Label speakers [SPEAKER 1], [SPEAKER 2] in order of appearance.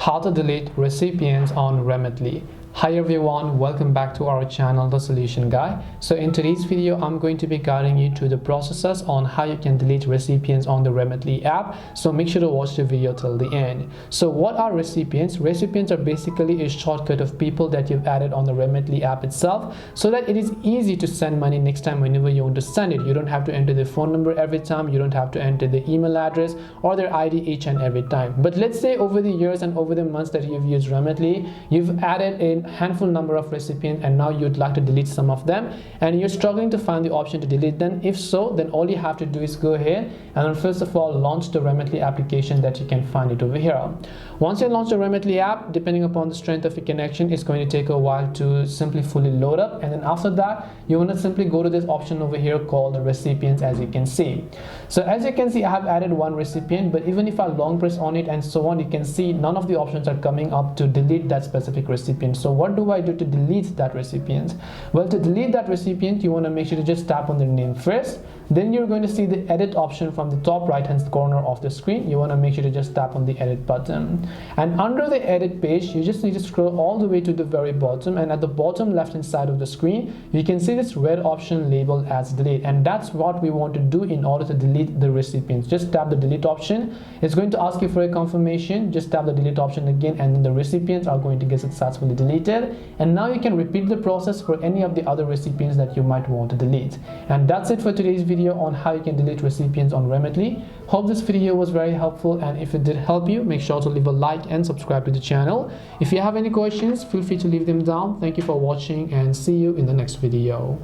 [SPEAKER 1] How to delete recipients on Remitly. Hi everyone, welcome back to our channel The Solution Guy. So in today's video I'm going to be guiding you through the processes on how you can delete recipients on the Remitly app, so make sure to watch the video till the end. So what are recipients? Recipients are basically a shortcut of people that you've added on the Remitly app itself, so that it is easy to send money next time whenever you want to send it. You don't have to enter the phone number every time, you don't have to enter the email address or their ID each and every time. But let's say over the years and over the months that you've used Remitly, you've added a handful number of recipients and now you'd like to delete some of them and you're struggling to find the option to delete them. If so, then all you have to do is go ahead and then first of all launch the Remitly application that you can find it over here. Once you launch the Remitly app, depending upon the strength of your connection, it's going to take a while to simply fully load up, and then after that you want to simply go to this option over here called the recipients, as you can see. So as you can see, I have added one recipient, but even if I long press on it and so on, you can see none of the options are coming up to delete that specific recipient. So what do I do to delete that recipient? Well, to delete that recipient, you want to make sure to just tap on their name first. Then you're going to see the edit option from the top right hand corner of the screen. You want to make sure to just tap on the edit button, and under the edit page you just need to scroll all the way to the very bottom, and at the bottom left hand side of the screen you can see this red option labeled as delete, and that's what we want to do in order to delete the recipients. Just tap the delete option. It's going to ask you for a confirmation. Just tap the delete option again, and then the recipients are going to get successfully deleted, and now you can repeat the process for any of the other recipients that you might want to delete. And that's it for today's video on how you can delete recipients on Remitly. Hope this video was very helpful, and if it did help you, make sure to leave a like and subscribe to the channel. If you have any questions, feel free to leave them down. Thank you for watching and see you in the next video.